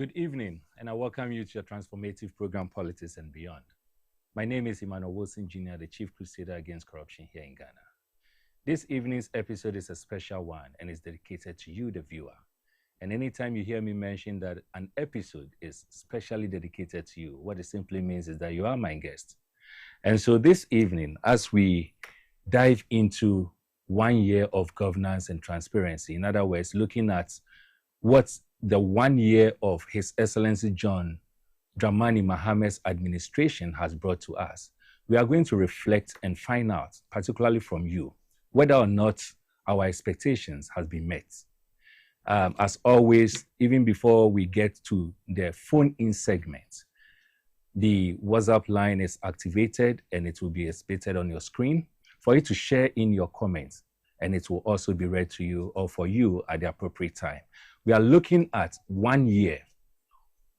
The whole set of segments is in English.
Good evening, and I welcome you to your transformative program, Politics and Beyond. My name is Emmanuel Jr., the Chief Crusader Against Corruption here in Ghana. This evening's episode is a special one and is dedicated to you, the viewer. And anytime you hear me mention that an episode is specially dedicated to you, what it simply means is that you are my guest. And so this evening, as we dive into 1 year of governance and transparency, in other words, looking at what the 1 year of His Excellency John Dramani Mahamat's administration has brought to us, we are going to reflect and find out, particularly from you, whether or not our expectations has been met. As always, even before we get to the phone-in segment, the WhatsApp line is activated and it will be displayed on your screen for you to share in your comments, and it will also be read to you or for you at the appropriate time. We are looking at 1 year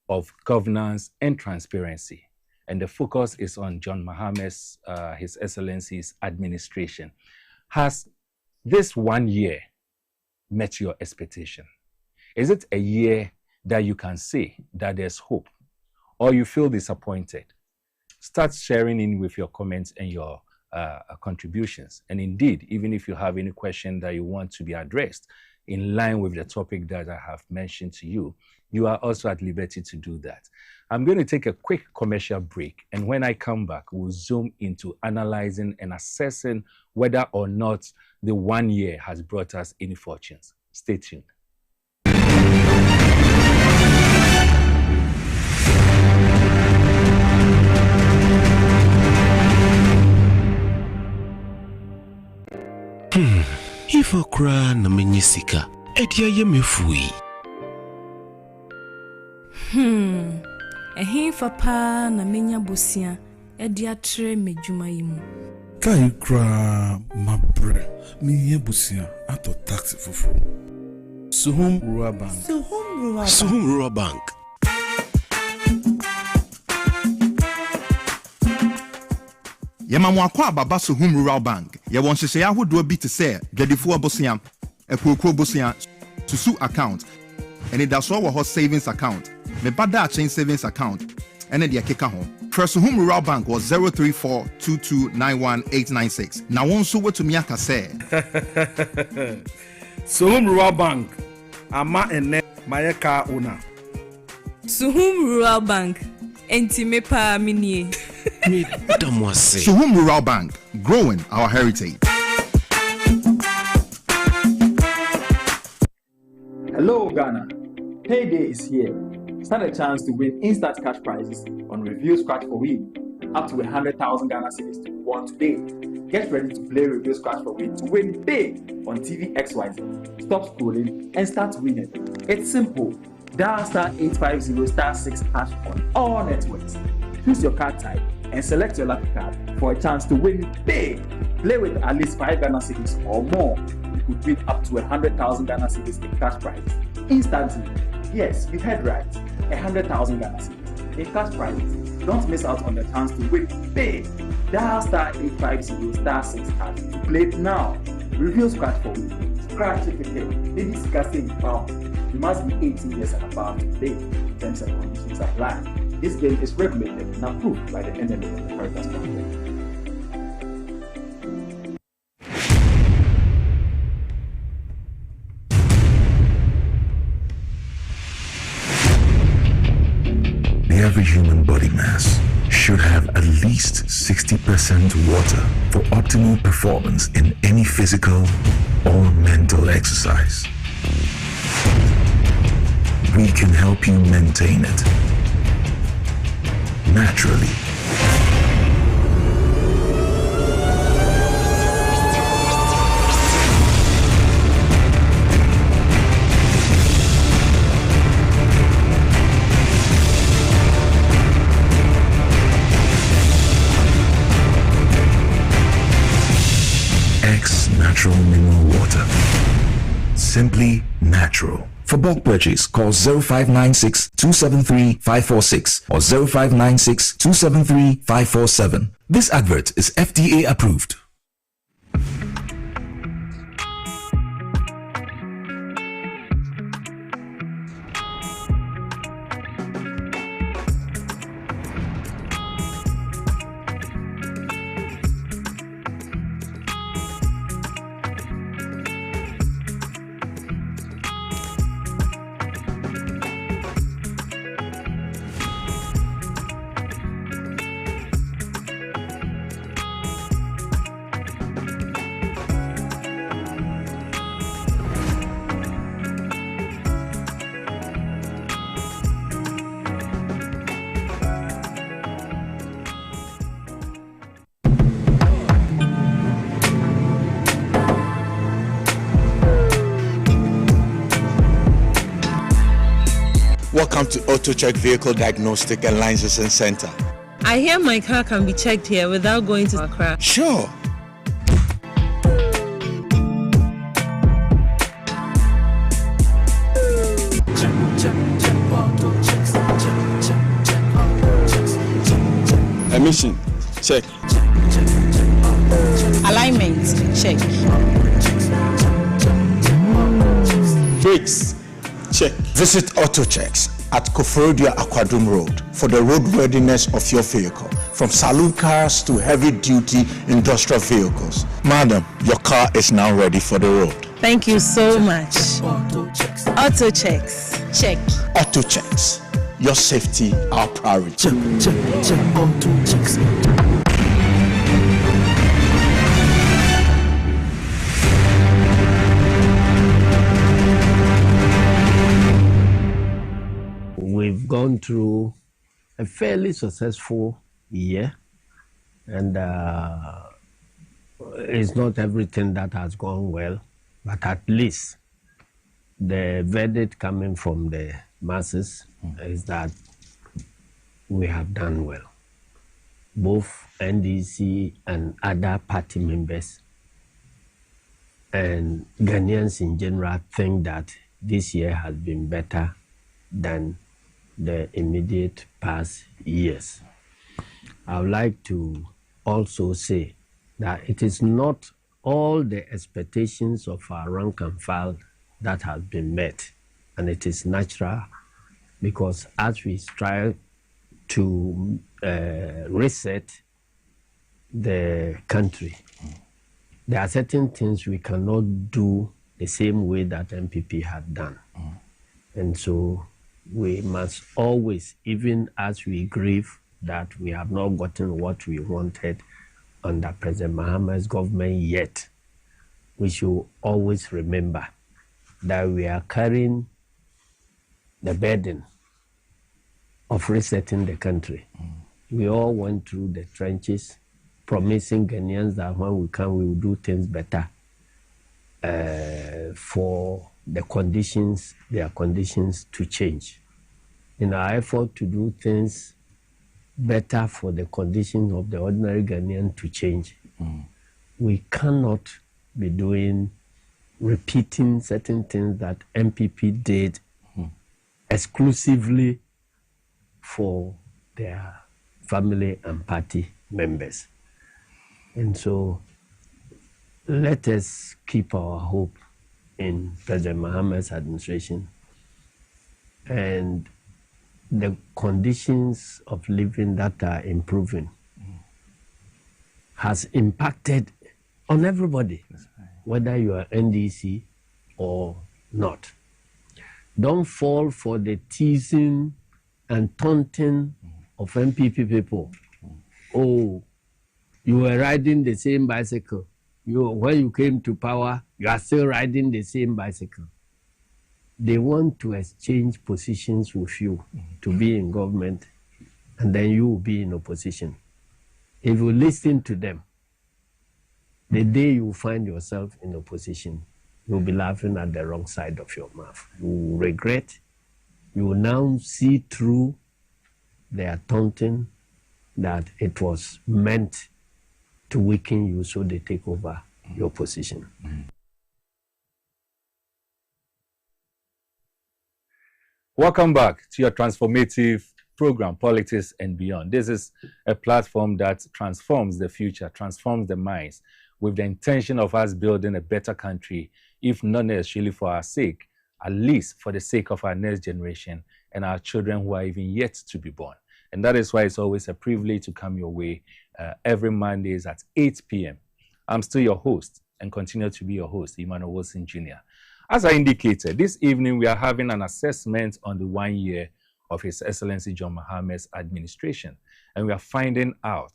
of governance and transparency, and the focus is on John Mahamat's, His Excellency's administration. Has this 1 year met your expectation? Is it a year that you can say that there's hope, or you feel disappointed? Start sharing in with your comments and your contributions. And indeed, even if you have any question that you want to be addressed in line with the topic that I have mentioned to you, you are also at liberty to do that. I'm going to take a quick commercial break, and when I come back, we'll zoom into analyzing and assessing whether or not the 1 year has brought us any fortunes. Stay tuned. If I cry na menyisika, edia ye mefui. Ehinfa pa na menya bosia, edia tre medwuma yimu. Kai kra mabre, miye bosia ato taxi fufu. Suhum Rural Bank. Suhum Rural Bank. Yema kwa baba Suhum Rural Bank. Ye won hyehyɛ ahodoɔ bi te sɛ dwadifo abosia, ekukuro bosia, susu account, and da so wɔ hɔ savings account, me bada chain savings account, and the akeka ho. Press Suhum Rural Bank was 034229186. Na won so wetumi aka sɛ Suhum Rural Bank. Ama ene mayeka owner. Suhum Rural Bank. Enti me pa minie. Suhum Rural Bank, growing our heritage. Hello Ghana, payday is here. Stand a chance to win instant cash prizes on Review Scratch for Win, up to 100,000 Ghana cedis to be won today. Get ready to play Review Scratch for Win to win big on TV XYZ. Stop scrolling and start winning. It's simple. Dial *850*6# on all networks. Choose your card type and select your lucky card for a chance to win big. Play with at least 5 Ghana cedis or more. You could win up to 100,000 Ghana cedis in cash prize instantly. Yes, you heard right. 100,000 Ghana cedis in cash prizes. Don't miss out on the chance to win big. Dial *850*6# to play it now. Review Scratch for Win. Scratch it again. It is disgusting pound. You must be 18 years and above to play. Terms and conditions apply. This game is regulated and approved by the NMA of the Heritage Council. The average human body mass should have at least 60% water for optimal performance in any physical or mental exercise. We can help you maintain it naturally. X Natural Mineral Water. Simply natural. For bulk purchase, call 0596 273 546 or 0596 273 547. This advert is FDA approved. Welcome to AutoCheck Vehicle Diagnostic and Licensing Center. I hear my car can be checked here without going to Accra. Sure. Emission, check. Alignment, check. Brakes, check. Visit AutoChecks at Koforidua Aquadum Road for the roadworthiness of your vehicle, from saloon cars to heavy-duty industrial vehicles. Madam, your car is now ready for the road. Thank you so much. Auto checks, check. AutoChecks, your safety, our priority. We've gone through a fairly successful year, and it's not everything that has gone well, but at least the verdict coming from the masses is that we have done well. Both NDC and other party members and Ghanaians in general think that this year has been better than the immediate past years. I would like to also say that it is not all the expectations of our rank and file that has been met, and it is natural because as we strive to reset the country, there are certain things we cannot do the same way that MPP had done. And so we must always, even as we grieve that we have not gotten what we wanted under President Mahama's government yet, we should always remember that we are carrying the burden of resetting the country. We all went through the trenches, promising Ghanaians that when we come, we will do things better for the conditions, their conditions to change. In our effort to do things better for the conditions of the ordinary Ghanaian to change, we cannot be repeating certain things that MPP did exclusively for their family and party members. And so let us keep our hope in President Mahama's administration, and the conditions of living that are improving has impacted on everybody, whether you are NDC or not. Don't fall for the teasing and taunting of MPP people. Oh, you were riding the same bicycle. When you came to power, you are still riding the same bicycle. They want to exchange positions with you to be in government, and then you will be in opposition. If you listen to them, the day you find yourself in opposition, you'll be laughing at the wrong side of your mouth. You will regret. You will now see through their taunting that it was meant to weaken you, so they take over your position. Welcome back to your transformative program, Politics and Beyond. This is a platform that transforms the future, transforms the minds, with the intention of us building a better country, if not necessarily for our sake, at least for the sake of our next generation and our children who are even yet to be born. And that is why it's always a privilege to come your way every Mondays at 8 p.m. I'm still your host and continue to be your host, Emmanuel Wilson Jr. As I indicated, this evening we are having an assessment on the 1 year of His Excellency John Mahama's administration. And we are finding out,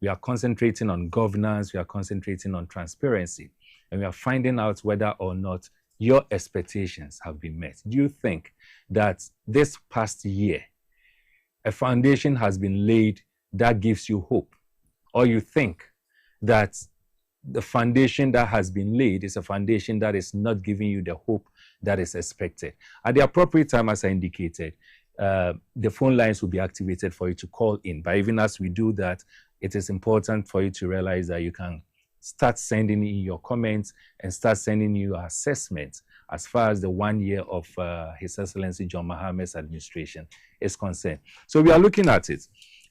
we are concentrating on governance, we are concentrating on transparency, and we are finding out whether or not your expectations have been met. Do you think that this past year, a foundation has been laid that gives you hope? Or you think that the foundation that has been laid is a foundation that is not giving you the hope that is expected? At the appropriate time, as I indicated, the phone lines will be activated for you to call in. But even as we do that, it is important for you to realize that you can start sending in your comments and start sending your assessments as far as the 1 year of His Excellency John Mahama's administration is concerned. So we are looking at it.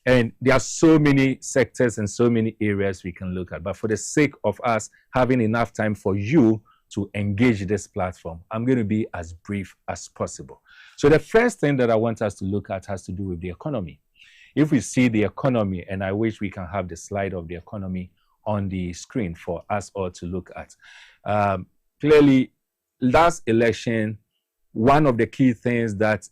And there are so many sectors and so many areas we can look at. But for the sake of us having enough time for you to engage this platform, I'm going to be as brief as possible. So the first thing that I want us to look at has to do with the economy. If we see the economy, and I wish we can have the slide of the economy on the screen for us all to look at. Clearly, last election, one of the key things that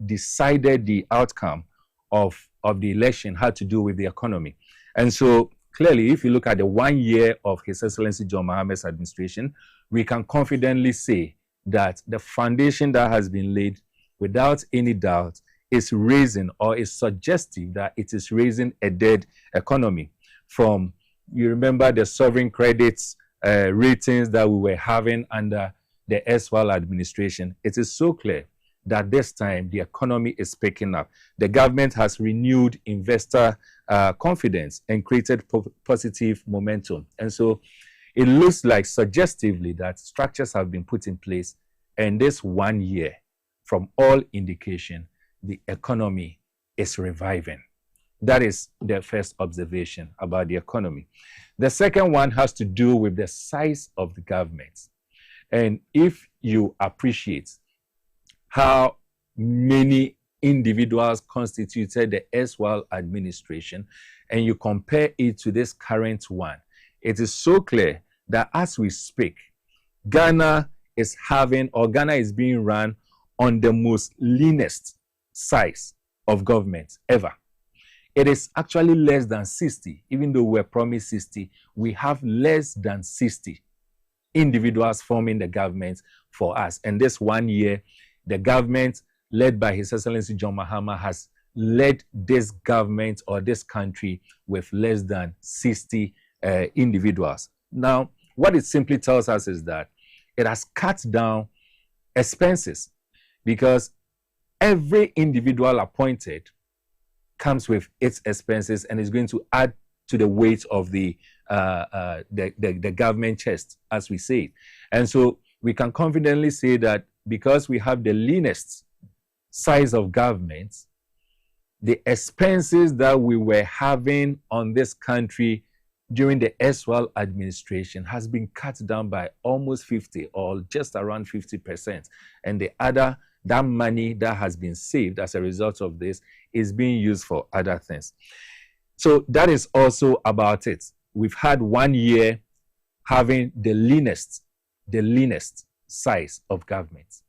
decided the outcome of the election had to do with the economy. And so clearly, if you look at the 1 year of His Excellency John Mahama's administration, we can confidently say that the foundation that has been laid, without any doubt, is raising, or is suggestive that it is raising a dead economy. From, you remember the sovereign credits ratings that we were having under the erstwhile administration, it is so clear that this time the economy is picking up. The government has renewed investor confidence and created positive momentum. And so it looks like suggestively that structures have been put in place, and this 1 year, from all indication, the economy is reviving. That is the first observation about the economy. The second one has to do with the size of the government. And if you appreciate how many individuals constituted the erstwhile administration, and you compare it to this current one, it is so clear that as we speak, Ghana is being run on the most leanest size of government ever. It is actually less than 60. Even though we were promised 60, we have less than 60 individuals forming the government for us. And this 1 year, the government led by His Excellency John Mahama has led this government or this country with less than 60 individuals. Now, what it simply tells us is that it has cut down expenses, because every individual appointed comes with its expenses and is going to add to the weight of the government chest, as we say it. And so we can confidently say that because we have the leanest size of government, the expenses that we were having on this country during the erstwhile administration has been cut down by almost 50 or just around 50%. And that money that has been saved as a result of this is being used for other things. So that is also about it. We've had 1 year having the leanest size of government.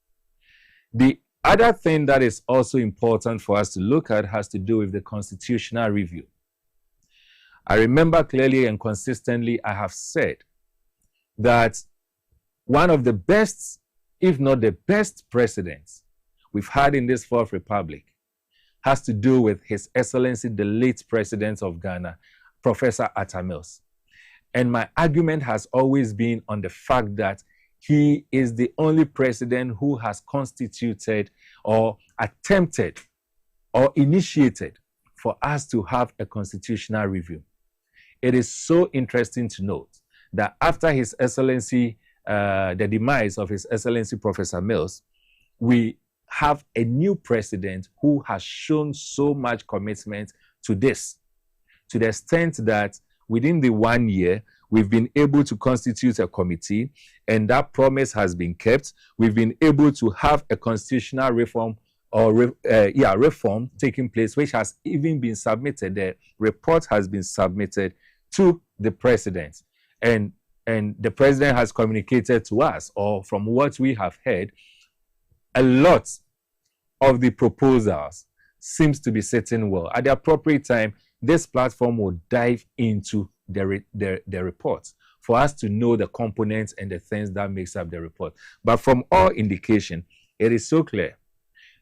The other thing that is also important for us to look at has to do with the constitutional review. I remember clearly and consistently I have said that one of the best, if not the best presidents we've had in this Fourth Republic has to do with His Excellency, the late President of Ghana, Professor Atta Mills. And my argument has always been on the fact that he is the only president who has constituted or attempted or initiated for us to have a constitutional review. It is so interesting to note that after His Excellency, the demise of His Excellency Professor Mills, we have a new president who has shown so much commitment to this, to the extent that within the 1 year, we've been able to constitute a committee, and that promise has been kept. We've been able to have a constitutional reform reform taking place, which has even been submitted. The report has been submitted to the president, and the president has communicated to us, or from what we have heard, a lot of the proposals seems to be sitting well. At the appropriate time, this platform will dive into the report for us to know the components and the things that makes up the report. But from all indication, it is so clear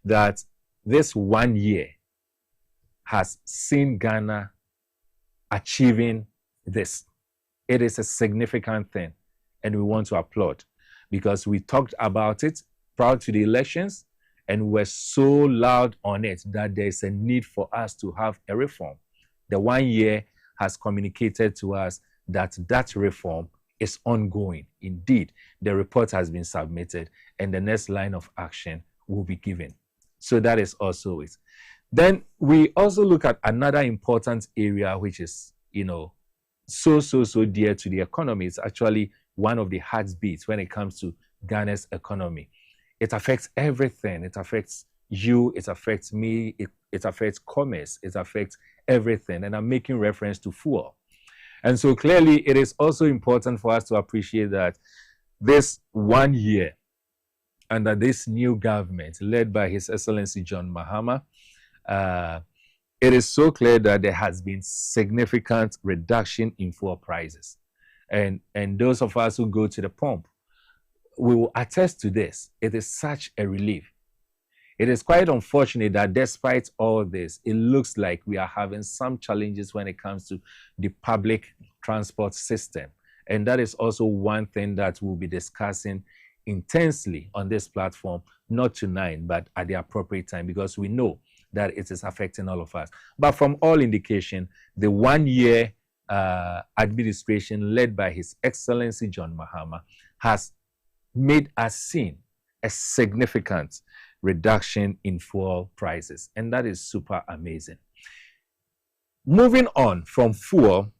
that this 1 year has seen Ghana achieving this. It is a significant thing, and we want to applaud, because we talked about it prior to the elections, and were so loud on it that there's a need for us to have a reform. The 1 year has communicated to us that that reform is ongoing. Indeed, the report has been submitted and the next line of action will be given. So that is also it. Then we also look at another important area, which is, so dear to the economy. It's actually one of the heartbeats when it comes to Ghana's economy. It affects everything. It affects you, it affects me, it affects commerce, it affects everything. And I'm making reference to fuel. And so clearly it is also important for us to appreciate that this 1 year under this new government led by His Excellency John Mahama, it is so clear that there has been significant reduction in fuel prices. And those of us who go to the pump, we will attest to this. It is such a relief. It is quite unfortunate that despite all this, it looks like we are having some challenges when it comes to the public transport system. And that is also one thing that we'll be discussing intensely on this platform, not tonight, but at the appropriate time, because we know that it is affecting all of us. But from all indication, the 1 year administration led by His Excellency John Mahama has made us see a significant reduction in fuel prices, and that is super amazing. Moving on from fuel,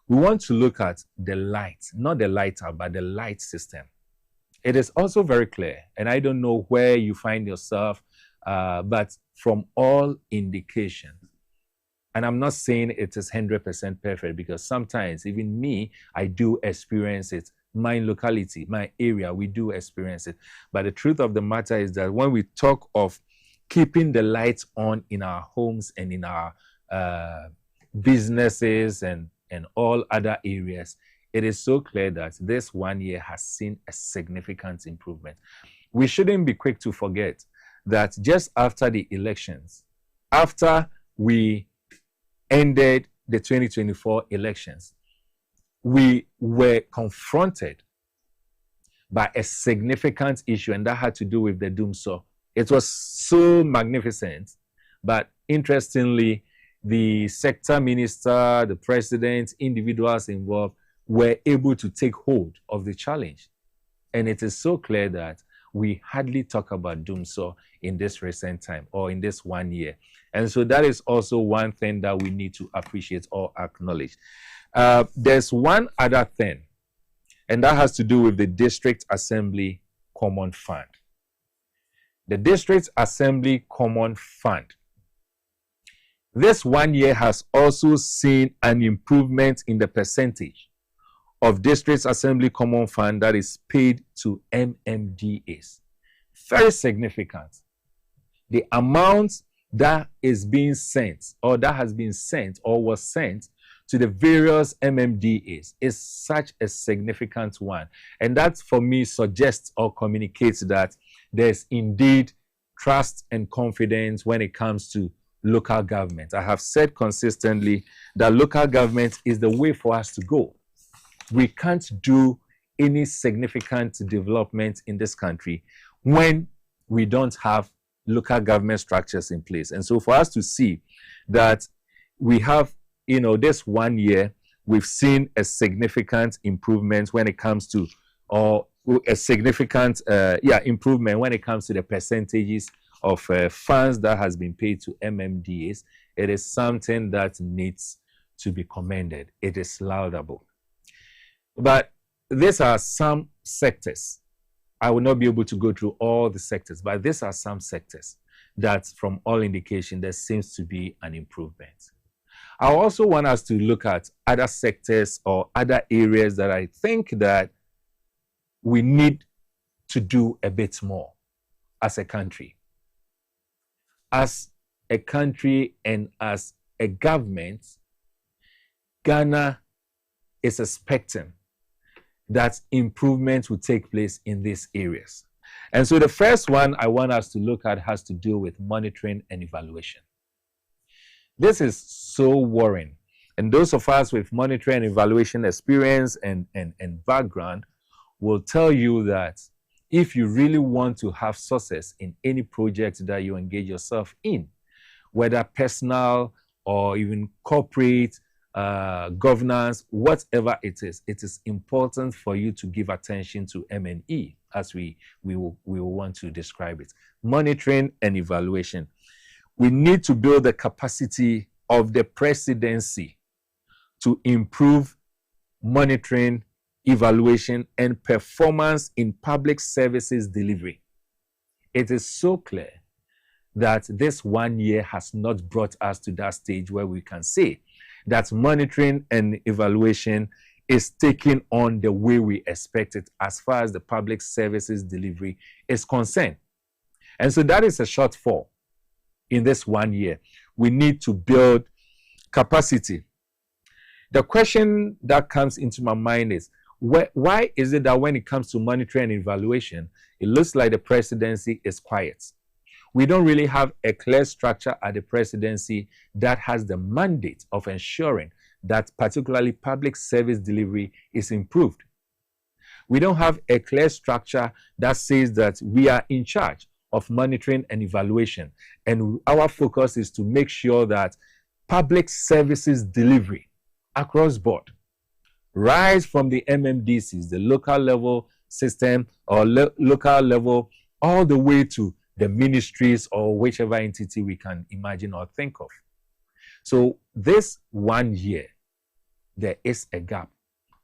we want to look at the light, not the lighter, but the light system. It is also very clear, and I don't know where you find yourself, but from all indications, and I'm not saying it is 100% perfect, because sometimes even me, I do experience it. My locality, my area, we do experience it. But the truth of the matter is that when we talk of keeping the lights on in our homes and in our businesses and all other areas, it is so clear that this 1 year has seen a significant improvement. We shouldn't be quick to forget that just after the elections, after we ended the 2024 elections, we were confronted by a significant issue, and that had to do with the doomsaw. It was so magnificent, but interestingly, the sector minister, the president, individuals involved were able to take hold of the challenge. And it is so clear that we hardly talk about doomsaw in this recent time or in this 1 year. And so that is also one thing that we need to appreciate or acknowledge. There's one other thing, and that has to do with the District Assembly Common Fund. The District Assembly Common Fund. This 1 year has also seen an improvement in the percentage of District Assembly Common Fund that is paid to MMDAs. Very significant. The amount that is being sent, or that has been sent, or was sent to the various MMDAs is such a significant one. And that, for me, suggests or communicates that there's indeed trust and confidence when it comes to local government. I have said consistently that local government is the way for us to go. We can't do any significant development in this country when we don't have local government structures in place. And so for us to see that we have, this 1 year, we've seen a significant improvement when it comes to, or a significant improvement when it comes to the percentages of funds that has been paid to MMDAs. It is something that needs to be commended. It is laudable. But these are some sectors. I will not be able to go through all the sectors, but these are some sectors that, from all indication, there seems to be an improvement. I also want us to look at other sectors or other areas that I think that we need to do a bit more as a country. As a country and as a government, Ghana is expecting that improvement will take place in these areas. And so the first one I want us to look at has to do with monitoring and evaluation. This is so worrying. And those of us with monitoring and evaluation experience and background will tell you that if you really want to have success in any project that you engage yourself in, whether personal or even corporate, governance, whatever it is important for you to give attention to M&E, as we will want to describe it. Monitoring and evaluation. We need to build the capacity of the presidency to improve monitoring, evaluation, and performance in public services delivery. It is so clear that this 1 year has not brought us to that stage where we can say that monitoring and evaluation is taking on the way we expect it as far as the public services delivery is concerned. And so that is a shortfall in this 1 year. We need to build capacity. The question that comes into my mind is, why is it that when it comes to monitoring and evaluation, it looks like the presidency is quiet? We don't really have a clear structure at the presidency that has the mandate of ensuring that particularly public service delivery is improved. We don't have a clear structure that says that we are in charge of monitoring and evaluation, and our focus is to make sure that public services delivery across board, rise from the MMDCs, the local level system or local level, all the way to the ministries or whichever entity we can imagine or think of. So this 1 year, there is a gap.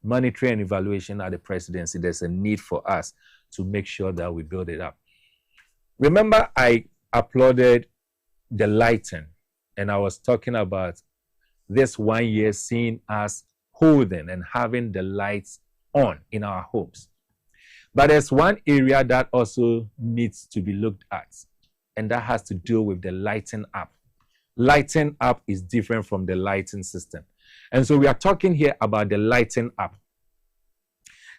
Monitoring and evaluation at the presidency, there's a need for us to make sure that we build it up. Remember, I applauded the lighting, and I was talking about this 1 year seeing us holding and having the lights on in our homes. But there's one area that also needs to be looked at, and that has to do with the lighting up. Lighting up is different from the lighting system. And so we are talking here about the lighting up.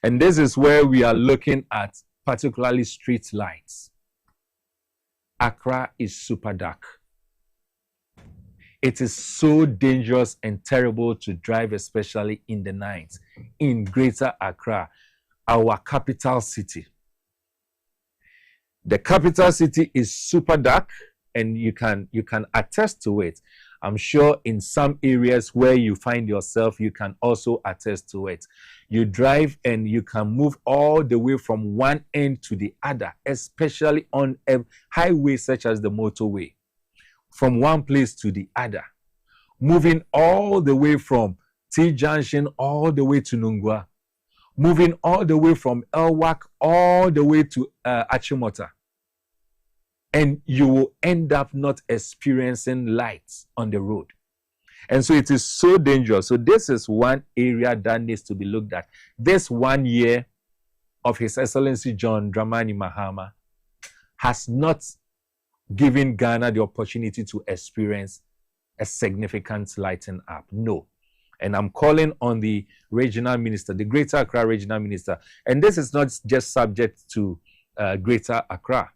And this is where we are looking at particularly street lights. Accra is super dark. It is so dangerous and terrible to drive, especially in the night, in Greater Accra, our capital city. The capital city is super dark, and you can attest to it. I'm sure in some areas where you find yourself, you can also attest to it. You drive and you can move all the way from one end to the other, especially on a highway such as the motorway, from one place to the other, moving all the way from T Junction all the way to Nungwa, moving all the way from Elwak all the way to Achimota. And you will end up not experiencing lights on the road. And so it is so dangerous. So this is one area that needs to be looked at. This 1 year of His Excellency John Dramani Mahama has not given Ghana the opportunity to experience a significant lighting up. No. And I'm calling on the regional minister, the Greater Accra regional minister. And this is not just subject to Greater Accra.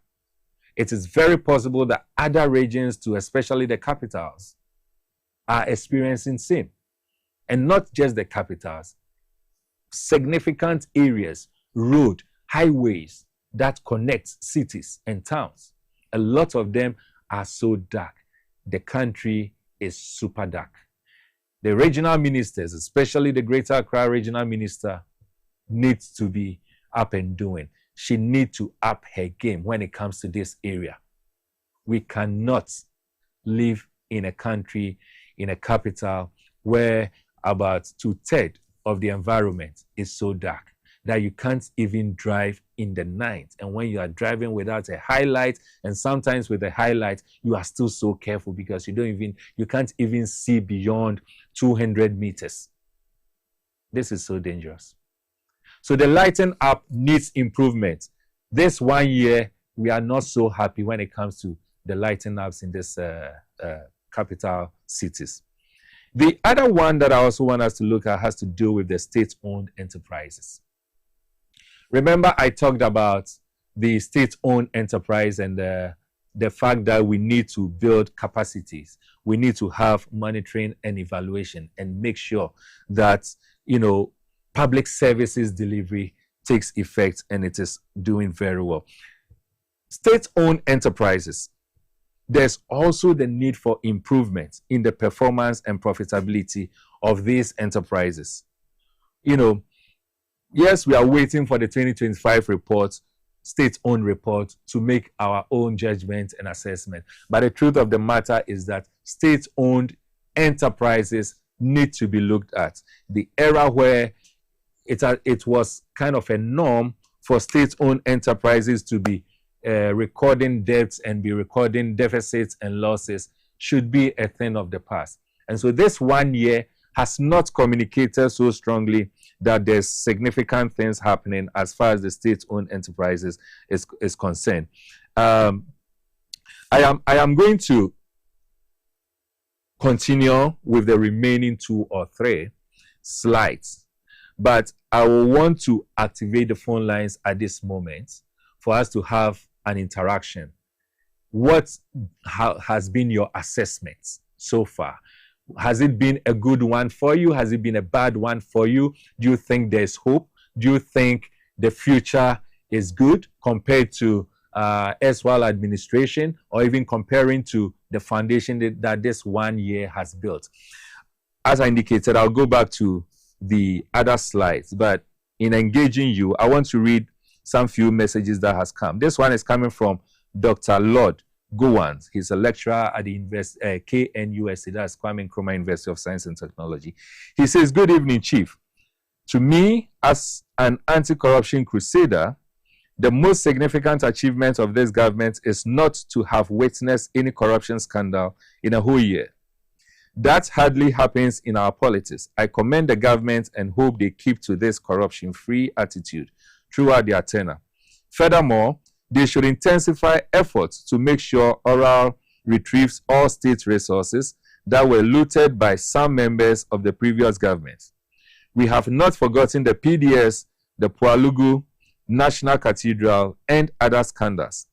It is very possible that other regions too, especially the capitals, are experiencing same. And not just the capitals. Significant areas, road, highways that connect cities and towns. A lot of them are so dark. The country is super dark. The regional ministers, especially the Greater Accra regional minister, needs to be up and doing. She needs to up her game when it comes to this area. We cannot live in a country, in a capital, where about 2/3 of the environment is so dark that you can't even drive in the night. And when you are driving without a highlight, and sometimes with a highlight, you are still so careful because you can't even see beyond 200 meters. This is so dangerous. So the lighting up needs improvement. This 1 year, we are not so happy when it comes to the lighting ups in this capital cities. The other one that I also want us to look at has to do with the state-owned enterprises. Remember, I talked about the state-owned enterprise and the fact that we need to build capacities. We need to have monitoring and evaluation and make sure that, public services delivery takes effect, and it is doing very well. State-owned enterprises, there's also the need for improvement in the performance and profitability of these enterprises. Yes, we are waiting for the 2025 report, state-owned report, to make our own judgment and assessment. But the truth of the matter is that state-owned enterprises need to be looked at. The era where it was kind of a norm for state-owned enterprises to be recording debts and be recording deficits and losses should be a thing of the past. And so this 1 year has not communicated so strongly that there's significant things happening as far as the state-owned enterprises is concerned. I am going to continue with the remaining 2 or 3 slides, but I will want to activate the phone lines at this moment for us to have an interaction. What has been your assessment so far? Has it been a good one for you? Has it been a bad one for you? Do you think there's hope? Do you think the future is good compared to erstwhile administration, or even comparing to the foundation that this 1 year has built? As I indicated, I'll go back to the other slides, but in engaging you, I want to read some few messages that has come. This one is coming from Dr. Lord Gowans. He's a lecturer at the KNUST, that's Kwame Nkrumah University of Science and Technology. He says, "Good evening, Chief. To me, as an anti-corruption crusader, the most significant achievement of this government is not to have witnessed any corruption scandal in a whole year. That hardly happens in our politics. I commend the government and hope they keep to this corruption-free attitude throughout their tenure. Furthermore, they should intensify efforts to make sure Oral retrieves all state resources that were looted by some members of the previous government. We have not forgotten the PDS, the Pualugu, National Cathedral, and other scandals.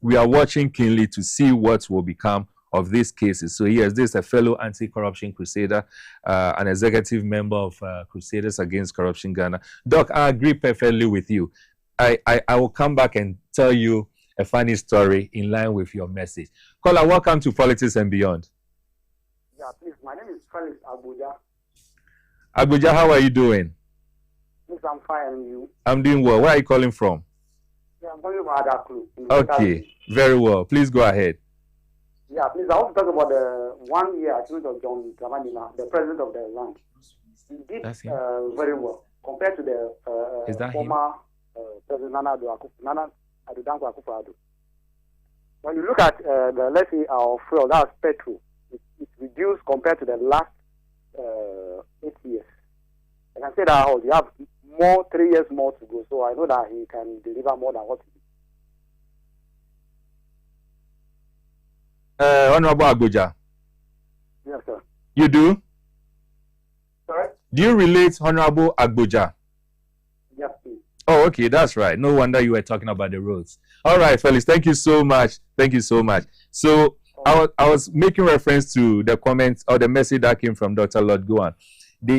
We are watching keenly to see what will become of these cases." So yes, this is a fellow anti-corruption crusader, an executive member of Crusaders Against Corruption Ghana. Doc, I agree perfectly with you. I will come back and tell you a funny story in line with your message. Caller, welcome to Politics and Beyond. Yeah, please. My name is Felix Abuja. Abuja, how are you doing? Please, I'm fine, and you? I'm doing well. Where are you calling from? Yeah, I'm calling from Adaklu. Okay, very well. Please go ahead. Yeah, please. I want to talk about the 1 year achievement of John Dramani, the president of the land. He did very well compared to the former President Nana Addo Dankwa Akufo-Addo. When you look at let's say our fuel, that's petrol, it's reduced compared to the last 8 years. I can say that you have 3 years more to go, so I know that he can deliver more than what he did. Honorable Abuja. Yes, sir. You do? Sorry? Do you relate Honorable Abuja? Yes, please. Oh, okay, that's right. No wonder you were talking about the roads. All right, Felix, thank you so much. Thank you so much. So I was making reference to the comments or the message that came from Dr. Lord Gowan.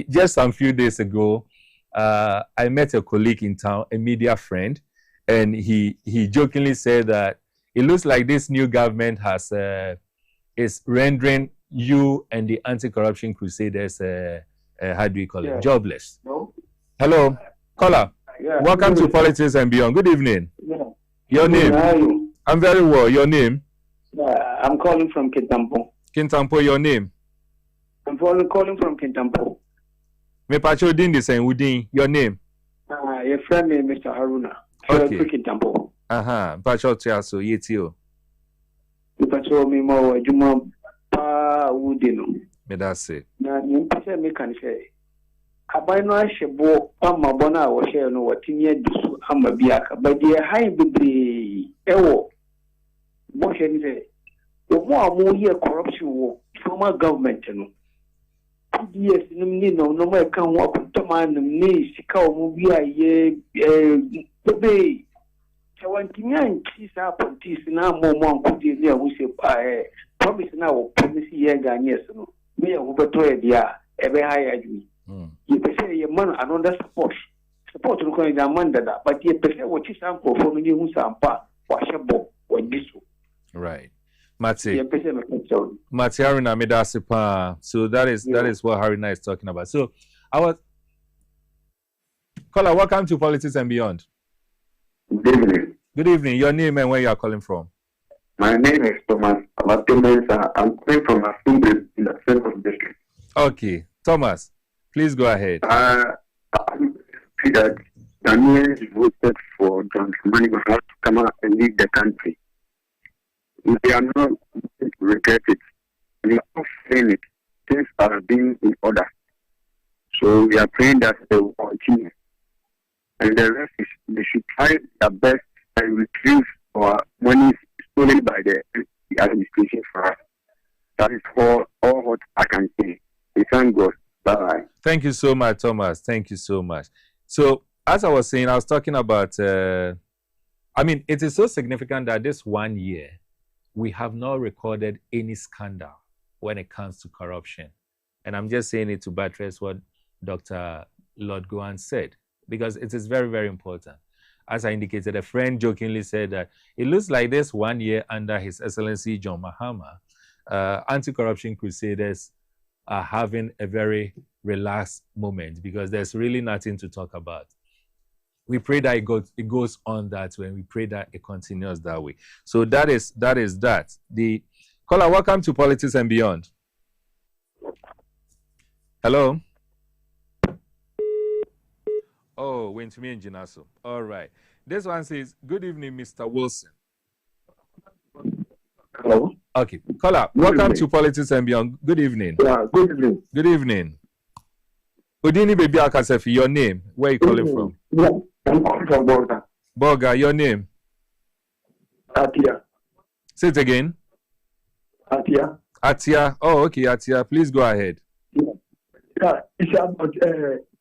Just some few days ago, I met a colleague in town, a media friend, and he jokingly said that it looks like this new government is rendering you and the anti-corruption crusaders, how do you call it, jobless. No? Hello, caller. Yeah. Welcome to Politics and Beyond. Good evening. Yeah. Your name? How are you? I'm very well. Your name? I'm calling from Kintampo. Kintampo, your name? I'm calling from Kintampo. Me pacho din the same Udin. Your name? Your friend is Mr. Haruna. Okay. Kintampo. Pacho tiaso yetio. Me pacho me mo juma pa udino. Me that's it. Na ni pese me kan say. Abai no ahwebo amma bona wo hye no watimi adisu amma biaka. But the high bebre ewo. Mo hye ni say. The more year corruption wo former government no. Yes, no more can walk to man, me, Sika, movie, Today. So when Kinyan kiss up on this now, more could you we say, promise now, promise ye Ghanaians, no, me over to a dear, every high at me. You say your man another support. support no ko nya man dada but ye pese wo chi san ko fo ni hu san pa wa shebo wa diso Right. Mati. Ye pese no ko Mati Haruna Medasipa. So that is what Haruna is talking about. So caller, welcome to Politics and Beyond. Good evening. Good evening. Your name and where you are calling from? My name is Thomas. I'm calling from Asumbre in the Central District. Okay. Thomas, please go ahead. I see that Ghanaians voted for John Dramani Mahama to come out and lead the country. They are not going to regret it. We are not saying it. Things are being in order. So we are praying that they will continue. And the rest is they should try their best and retrieve our money stolen by the administration for us. That is all what I can say. We thank God. Bye-bye. Thank you so much, Thomas. Thank you so much. So, as I was saying, I was talking about, it is so significant that this 1 year, we have not recorded any scandal when it comes to corruption. And I'm just saying it to buttress what Dr. Lord Gowan said, because it is very, very important. As I indicated, a friend jokingly said that it looks like this 1 year under His Excellency John Mahama, anti-corruption crusaders are having a very relaxed moment because there's really nothing to talk about. We pray that it goes on that way, and we pray that it continues that way. So that is that. The caller, welcome to Politics and Beyond. Hello. Oh, went to me in Jinaso. All right. This one says, "Good evening, Mr. Wilson." Hello. Okay. Caller, welcome to Politics and Beyond. Good evening. Yeah, good evening. Good evening. Udini Baby Akasefi, your name? Where are you calling from? Yeah, I'm calling from Borga. Borga, your name? Atia. Say it again. Atia. Atia. Oh, okay, Atia. Please go ahead. Yeah, it's about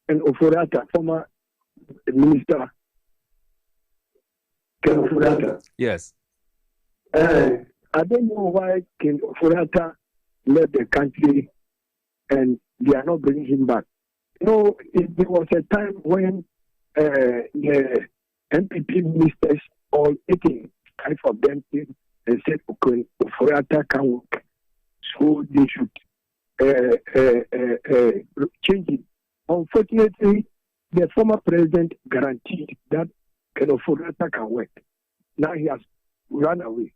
an Oforata, former minister. Ken Oforata. Yes. I don't know why Ken Oforata left the country and they are not bringing him back. There was a time when the MPP ministers all 5 of them came and said, okay, Oforata can work. So they should change it. Unfortunately, the former president guaranteed that Ken Oforata can work. Now he has run away.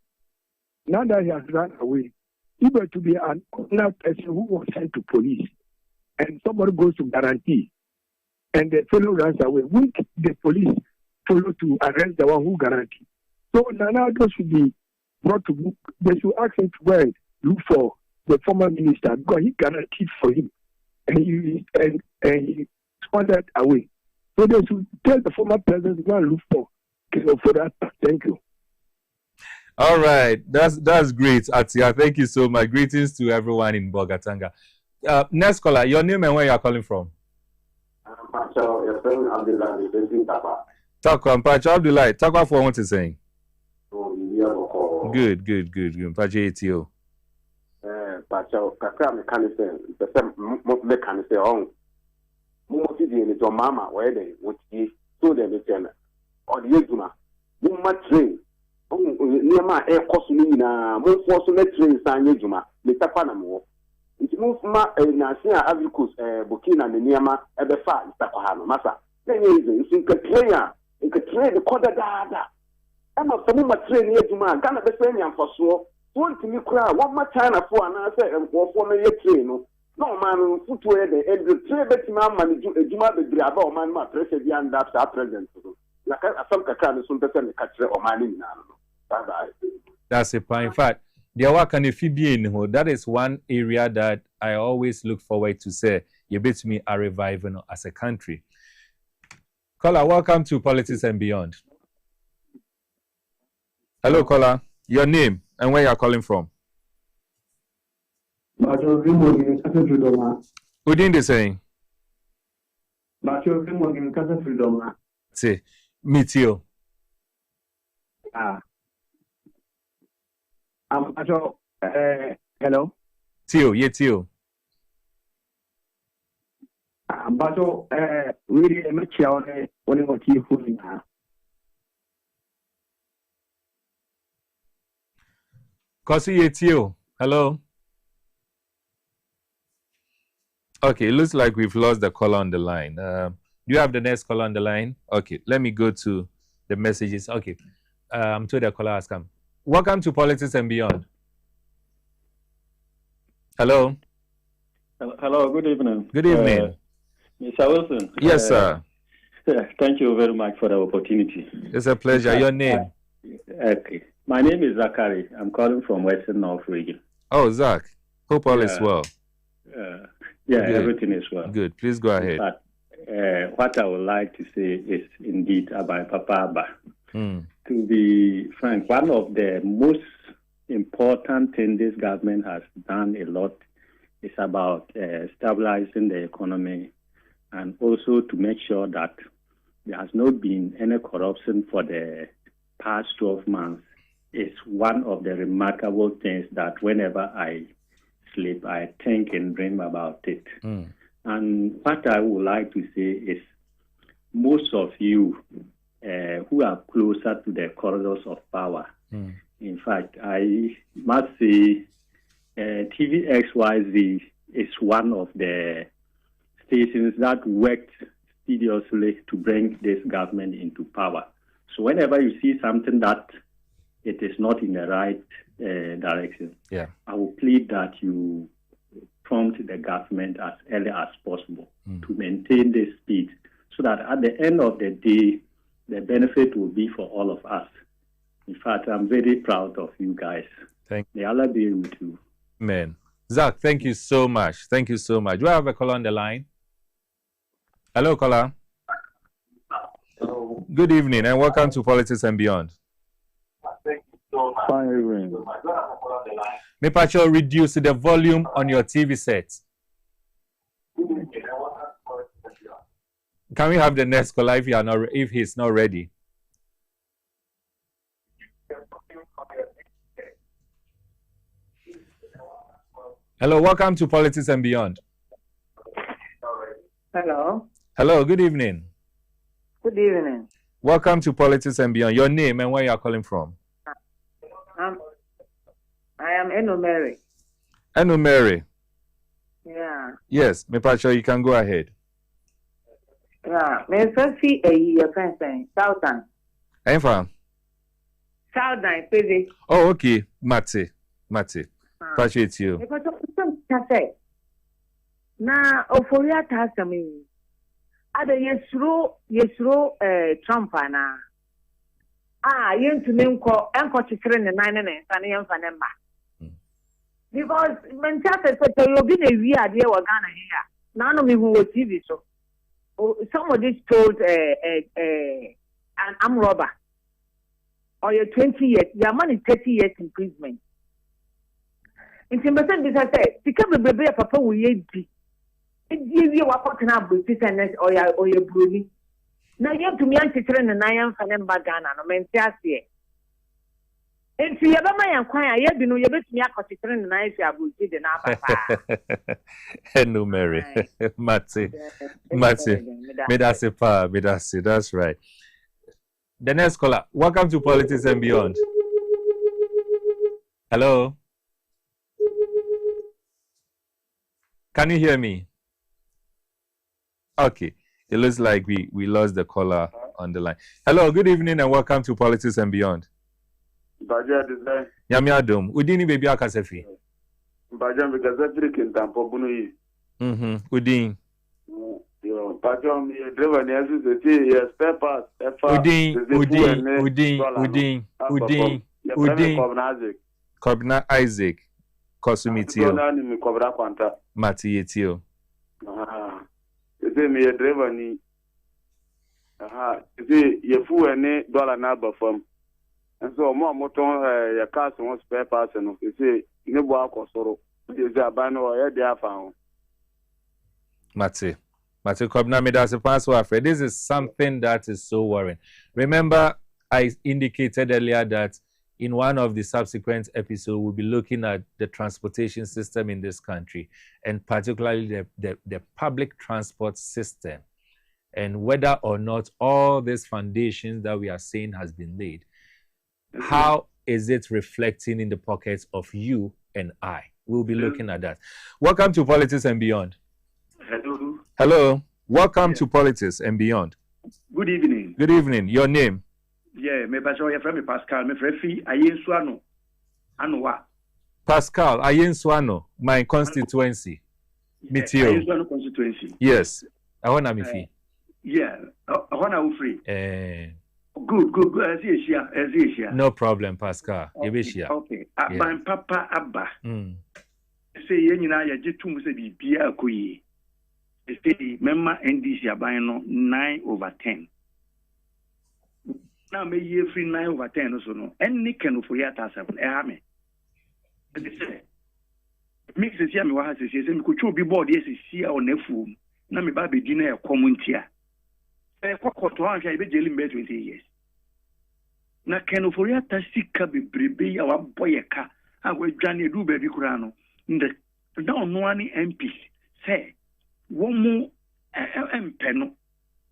Now that he has run away, he were to be an ordinary person who was sent to police, and somebody goes to guarantee, and the fellow runs away. Will the police follow to arrest the one who guaranteed? So now those should be brought to book. They should ask him to go and look for the former minister because he guaranteed for him, and he squandered away. So they should tell the former president to go and look for that. Thank you. All right, that's great, Atia. Thank you so much. Greetings to everyone in Bogatanga. Next caller, your name and where you are calling from? Your friend Abdullah is in Tapa. Takwa, Mpacho Abdullah. Takwa for what you're saying. Good. Mpacho ATO. Pacho, Kakra mechanism, the same mechanism on. Most of the mama, where they would be so they return. Or the Yezuma. You must train. Near my air costing most fortunate trains and Yezuma, Mr. Panamo. It's most ma Nasia Avicus, Burkina, and Niama, at the far, Mr. Pahano, Massa. Then you think a trainer, you could train the quarter dada. I'm not some of train Yezuma, Ghana the same for so. Want to me cry, what my China for an answer and for me train. No man, footwear and the trade better man, Juma the Grabo man, my president, and that's our president. Like some Kakan soon better catch or mining now. That's a point. In fact, there are can if be in that is one area that I always look forward to say you bet me are reviving as a country. Caller, welcome to Politics and Beyond. Hello, caller. Your name and where you are calling from? Who didn't they saying? Say, meet you. Hello. Tio, yeah, Tio. But really, I'm not sure what you fooling her. Kosi Yetio, hello. Okay, it looks like we've lost the caller on the line. Do you have the next caller on the line? Okay, let me go to the messages. Okay, I'm told the caller has come. Welcome to Politics and Beyond. Hello. Hello, good evening. Good evening. Mr. Wilson. Yes, sir. Thank you very much for the opportunity. It's a pleasure. Your name? Okay. My name is Zachary. I'm calling from Western North region. Oh, Zach. Hope all is well. Yeah, Good. everything is well. Good. Please go ahead. But what I would like to say is indeed about Papa Abba. To be frank, one of the most important things this government has done a lot is about stabilizing the economy and also to make sure that there has not been any corruption for the past 12 months. It's one of the remarkable things that whenever I sleep, I think and dream about it. And what I would like to say is most of you who are closer to the corridors of power, in fact, I must say TVXYZ is one of the stations that worked seriously to bring this government into power. So whenever you see something that it is not in the right direction, I will plead that you prompt the government as early as possible to maintain this speed so that at the end of the day, the benefit will be for all of us. In fact, I'm very proud of you guys. May Allah be with you. Amen. Zach, thank you so much. Thank you so much. Do I have a caller on the line? Hello, caller. Hello. Good evening and welcome to Politics and Beyond. Fine evening. May Pacho reduce the volume on your TV set. Can we have the next caller if he's not ready? Hello, welcome to Politics and Beyond. Hello. Hello, good evening. Good evening. Welcome to Politics and Beyond. Your name and where you are calling from? I am Eno Mary. Eno Mary. Yeah. Yes, me Pacho, you can go ahead. Yeah. Me first see a friend saying Southern. I'm fine. Southern, please. Oh, okay. Mate. Pacho, it's you. Me Pacho, say. Na oforia tasami. Ada yesro Trump na. Yentumi enko chikere ne nan ne nsane yemfa ne mba. Because mental say you be na wi ade e Ghana here. Na no me hu TV so. Somebody told an armed robber or your 20 years, your money 30 years imprisonment. In Timberson, this I said, because the baby papa will ye be. It gives you what can have with this or your brewing. Now you have to me and children and I am for them Ghana, no mental here. And to your man inquire, you know, you bet me a children and I say, I will see the Napa. Hello, Mary. Mate. Medase, that's right. The next caller. Welcome to Politics and Beyond. Hello. Can you hear me? Okay. It looks like we lost the caller on the line. Hello, good evening and welcome to Politics and Beyond. Baja design. Yami Adom. Udini baby akasefi. Baja because kintampo bunu yi. Udin. Yo, Baja mi driver ni asu se spare parts. Udin. Kobna Isaac. Kosumitio. Ni mi kobra kwanta. Mati Yetio. Ese mi driver ni. Ese yefu ene dollar na bafam. And so more moton your cars on spare parts and you say nebo akosoro. You say abano or there found. Mate Kobna Medase Paswa. This is something that is so worrying. Remember, I indicated earlier that In one of the subsequent episodes, we'll be looking at the transportation system in this country, and particularly the public transport system, and whether or not all these foundations that we are saying has been laid. How is it reflecting in the pockets of you and I? We'll be looking at that. Welcome to Politics and Beyond. Hello. Hello. Welcome to Politics and Beyond. Good evening. Good evening. Your name? Yeah, me pastor, your friend Pascal. Me friend Fi Ayensuano. Anowa. Pascal Ayensuano, my constituency. Mitio. Ayensuano constituency. Yes. I want to be free. Yeah. I want to free. Good. Asia. No problem, Pascal. Okay. Abba Papa Abba. Say yenina ya jitum se bibia akoyi. Say member NDC abano 9/10. Now me ye free 9/10 so no. Any can for ya ta 7 e ha me. Say me se sia me wa ha se me ko twa obi board ye se sia o na fu na me ba be di na e komuntia. Kokoto an hwa be jeli mbe 20 years. Na ken for ya ta sika bebrebe ya wa boyeka agwadwane du ba bi kura no. The down one MP say one more empeno,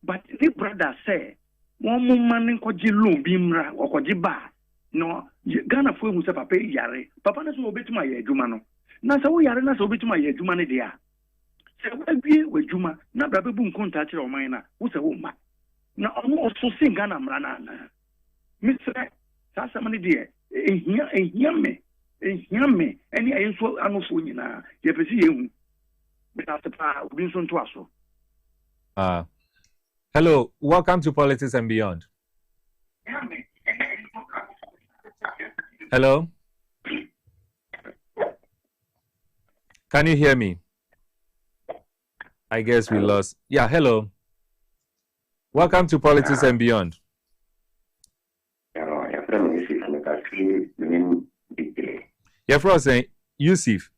but the brother say one more man koji loan bimra or koji ba no Ghana for who say papa yare papa na so obeti ma ye adwuma no na so yare na so obeti ma ye adwuma ne dia say we adwuma na bra bebu nkonta kire o man na wo say wo ma na omo so sing Ghana mra na Mr. Sasa mani dia ehia me Yame, any I so anofuna, ye pesi you. But after being so to us. Hello, welcome to Politics and Beyond. Hello? Can you hear me? I guess we lost. Yeah, hello. Welcome to Politics and Beyond. Your friend saying Yusuf.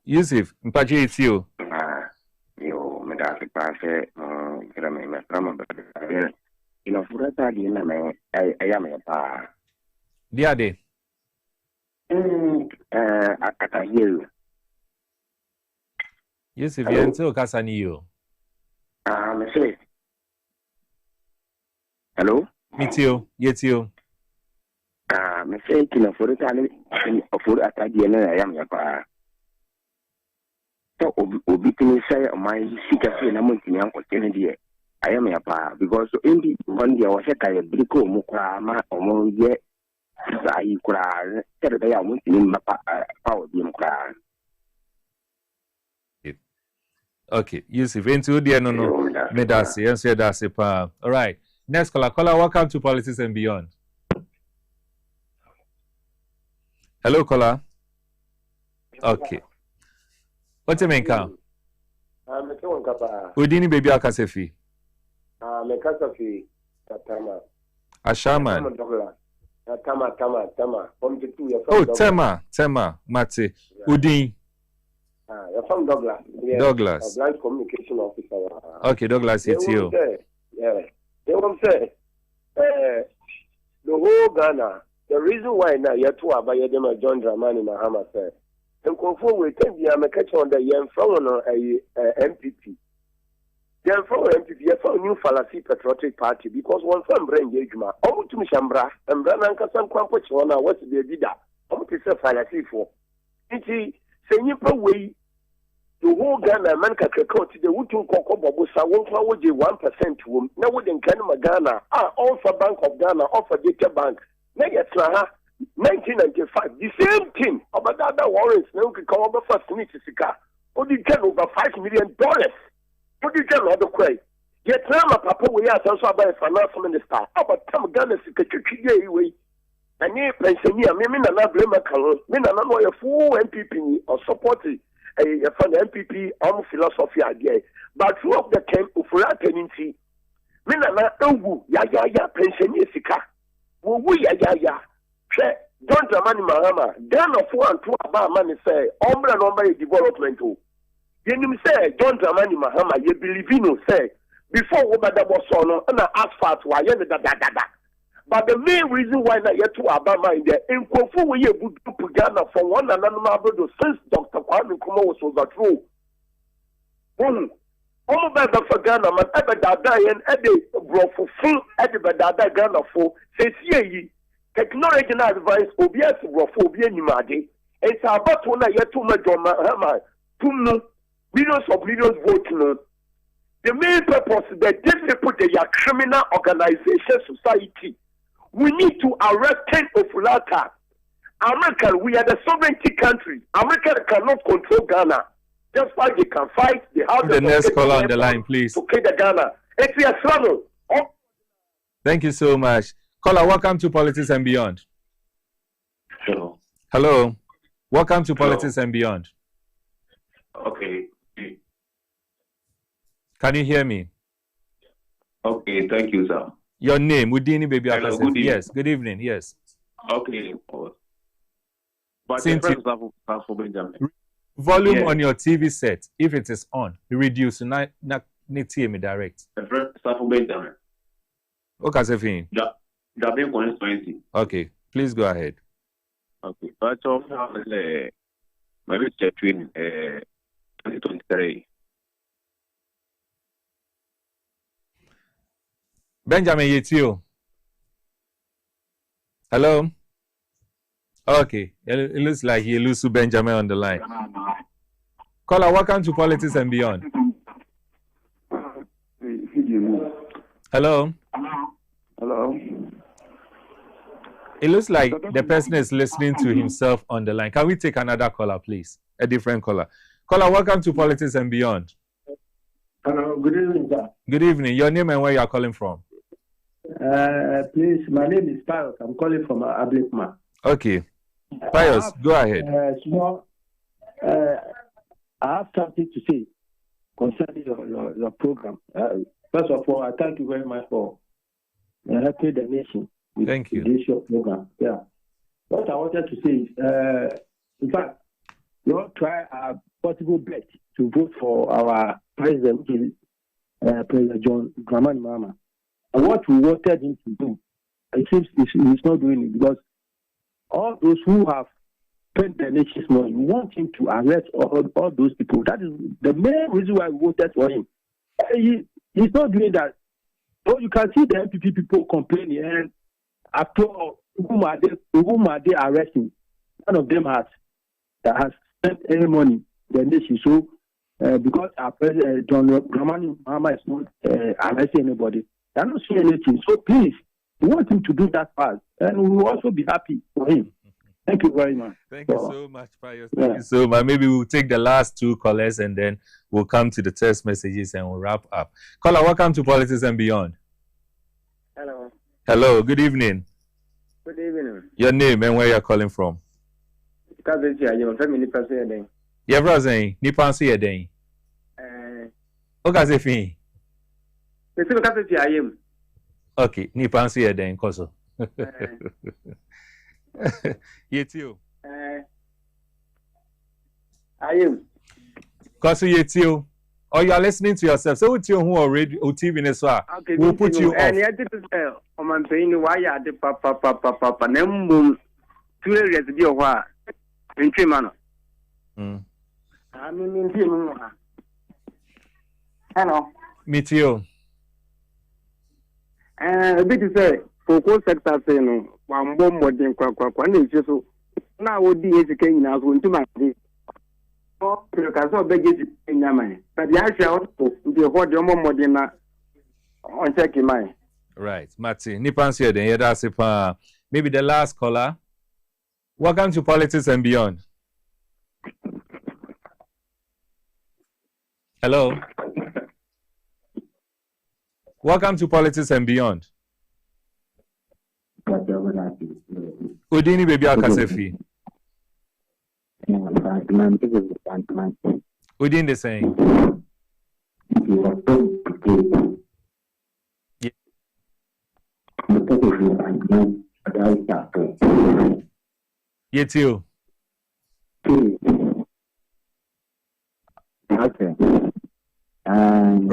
Yusuf, mpachi it's you. Yo, me da se pase, me trama, y la furata di na me, ella me pa. Dia de. Akata hiyo. Yusuf, yento kasani yo. Me say. Hello? Mitio, yetio. Me say kina furata ni fur atadi na ya me pa. So obi tini say my sika say na monti nyan ko tene die. I am ya pa because in the one dia wa seka ya briko mu kwa ma omo ye sa yi kura tere da ya monti ni pa obi mu kura. Okay, Yusuf, into the no. Me that's answer that's pa. All right. Next caller, welcome to Politics and Beyond. Hello, caller. Okay. What's your name, Cal? I'm a Kapa. Udini baby Akasefi. I'm a Kasafi. Tama. Ashaman. Tama. Oh, Tema. Mate. Udin. You're from Douglas. Yeah. Douglas. A branch communication officer. Okay, Douglas, it's you. Yeah. They won't say. The whole Ghana. The reason why now you're too about them John Dramani Mahama said. And conform with them, you are catch on the young from a MPP. Young from MPP, you found new fallacy patriotic party because one from brain judgment. Oh, to Mishambra, and Brananka San Quampuchona, what's the Bida? Oh, it's a fallacy for. It's saying you way the whole Ghana Manka Coach, the Wooten Coco Bobusa won't forward you 1% to him. Now, wouldn't Canada Ghana, also Bank of Ghana, offer Data Bank. Now, 1995, the same thing about the other warrants. Now we come over first meet Sika. What did you over $5 million? What did you the quay? Yet now, Papa, we are also by a finance minister. About Tam Ghana Sika way. And you pensioner, me and I blame a color, me and I know a full MPP or support a fund MPP on philosophy idea. But two of the camp of tendency. Me and I know ya pensioner Sika. We ya. John Dramani Mahama, Ghana 4 and 2 about money say, Ombra number development. You say, John Dramani Mahama, you believe in say, before Obada was on and asphalt, why you da. But the main reason why na yet to Abama in there, in Kofu, we are good to Ghana for one another since Dr. Kwame Nkrumah was overthrown. All better for Ghana, man, ever die and Eddie brought for full Eddie Badada Ghana for, says ye, technology and advice, OBS brought for Bianimadi. It's about one yet to my John 2 millions of millions voting. The main purpose is that these people, they are criminal organization society. We need to arrest Ken Ofulata. America, we are the sovereignty country. America cannot control Ghana. Just like they can fight, they have the next caller on the line, please. To kill the Ghana. It's a struggle. Thank you so much. Caller, welcome to Politics and Beyond. Hello. Hello. Welcome to Politics and Beyond. Okay. Can you hear me? Okay, thank you, sir. Your name, Udini Baby Hello, Akasef. good evening. Yes, good evening. Yes. Okay. But Since the friends are for Benjamin. Volume Yes. on your TV set, if it is on, reduce. Not me direct. The friends are for Benjamin. Okay, Sefin. Jabe constituency. Okay, please go ahead. Okay. But maybe between 2023. Benjamin Yetio. Hello? Okay, it looks like he loses Benjamin on the line. Caller, welcome to Politics and Beyond. Hello? Hello? It looks like the person is listening to himself on the line. Can we take another caller, please? A different caller. Caller, welcome to Politics and Beyond. Hello, good evening, sir. Good evening. Your name and where you are calling from? Please, my name is Pius. I'm calling from Ablikma. Okay. Pius, go ahead. I have something to say concerning your program. First of all, I thank you very much for helping the nation with thank you. This your program. Yeah. What I wanted to say is, in fact, we all try our possible best to vote for our president, President John Dramani Mahama. And what we wanted him to do, it seems he's not doing it because all those who have spent the nation's money, we want him to arrest all those people. That is the main reason why we voted for him. He's not doing that. So you can see the MPP people complaining, and after all, whom are they arresting? None of them has spent any money in the nation. So because our president John Dramani Mahama is not arresting anybody, they're not seeing anything. So please, we want him to do that fast, and we will also be happy for him. Thank you very much. Thank you so much, Pius. Thank you so much. Maybe we'll take the last two callers and then we'll come to the text messages and we'll wrap up. Caller, welcome to Politics and Beyond. Hello. Hello, good evening. Good evening. Your name and where you're calling from? Yeah, brother, Nipan see again. Okay, Zefin. Okay, Nipan see again, Koso. Yetio. I am. Koso Yetio. Or you are listening to yourself. So with you who already TV as well. Okay, we'll put you and off. yet it is on paying why are the papa name 2 areas be a while in 3 manner. I mean, hello. Meet you. A bit to say, for sector say no, one bomb more than one is just so now would be educating us when to my day. Oh, you can so beg it in your mind. But the actual the what your mom more than on checking my. Right, Martin. Nipan see then. Yeah, that's it. Maybe the last caller. Welcome to Politics and Beyond. Hello. Welcome to Politics and Beyond. Udini Baby Akasefi. Udin the same. Yet you. Okay. And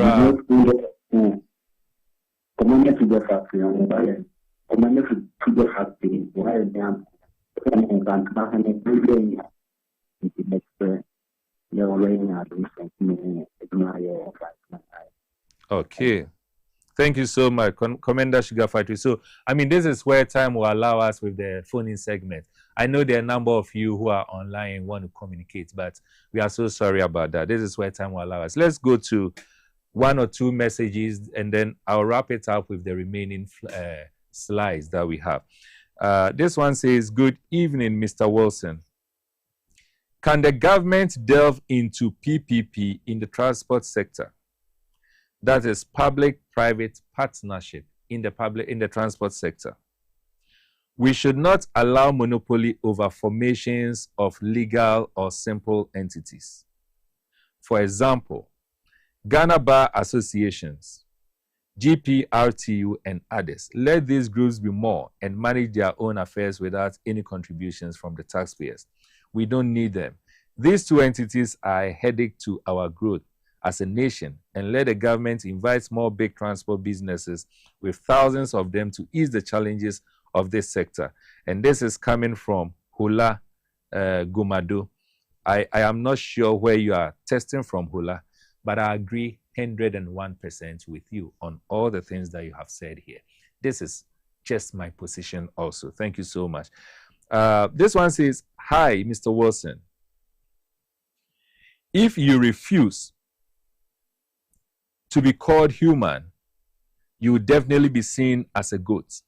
commander to the factory on the Okay. Thank you so much, Commander Sugar Factory. So, I mean, this is where time will allow us with the phone-in segment. I know there are a number of you who are online and want to communicate, but we are so sorry about that. This is where time will allow us. Let's go to one or two messages, and then I'll wrap it up with the remaining slides that we have. This one says, "Good evening, Mr. Wilson. Can the government delve into PPP in the transport sector? That is public-private partnership in the transport sector. We should not allow monopoly over formations of legal or simple entities. For example, Ghana Bar Associations, GPRTU, and others. Let these groups be more and manage their own affairs without any contributions from the taxpayers. We don't need them. These two entities are a headache to our growth as a nation, and let the government invite more big transport businesses with thousands of them to ease the challenges of this sector." And this is coming from Hula Gumado. I am not sure where you are testing from, Hula, but I agree 101% with you on all the things that you have said here. This is just my position also. Thank you so much. This one says, "Hi, Mr. Wilson. If you refuse to be called human, you will definitely be seen as a goat.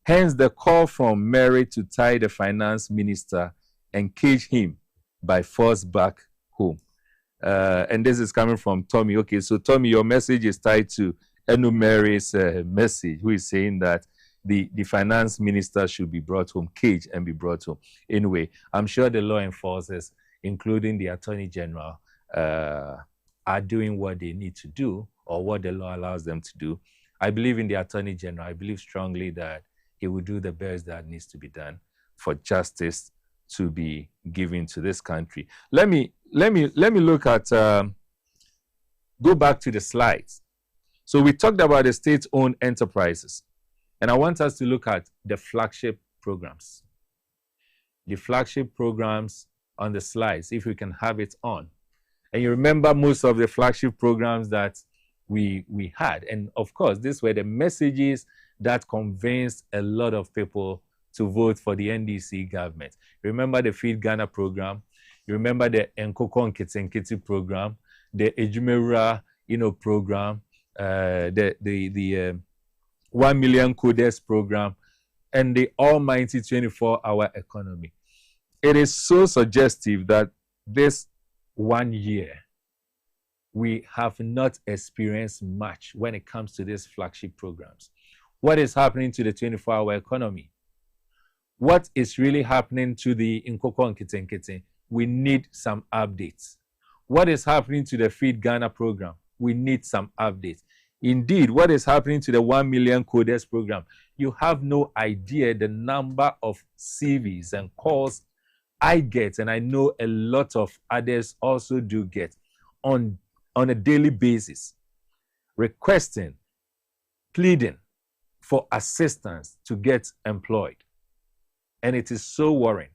Hence the call from Mary to tie the finance minister and cage him by force back home." And this is coming from Tommy. Okay, so Tommy, your message is tied to Enu Mary's message, who is saying that the finance minister should be brought home, caged and be brought home. Anyway, I'm sure the law enforcers, including the Attorney General, are doing what they need to do or what the law allows them to do. I believe in the Attorney General. I believe strongly that he will do the best that needs to be done for justice to be given to this country. Let me look at, go back to the slides. So we talked about the state-owned enterprises, and I want us to look at the flagship programs. The flagship programs on the slides, if we can have it on. And you remember most of the flagship programs that we had. And of course, these were the messages that convinced a lot of people to vote for the NDC government. Remember the Feed Ghana program. You remember the Nkoko Nkiti program, the Ejumera, program, the 1 million coders program, and the almighty 24-hour economy. It is so suggestive that this 1 year, we have not experienced much when it comes to these flagship programs. What is happening to the 24-hour economy? What is really happening to the Nkoko Nkiti? We need some updates. What is happening to the Feed Ghana program? We need some updates. Indeed, what is happening to the 1 million coders program? You have no idea the number of CVs and calls I get, and I know a lot of others also do get on a daily basis, requesting, pleading for assistance to get employed. And it is so worrying.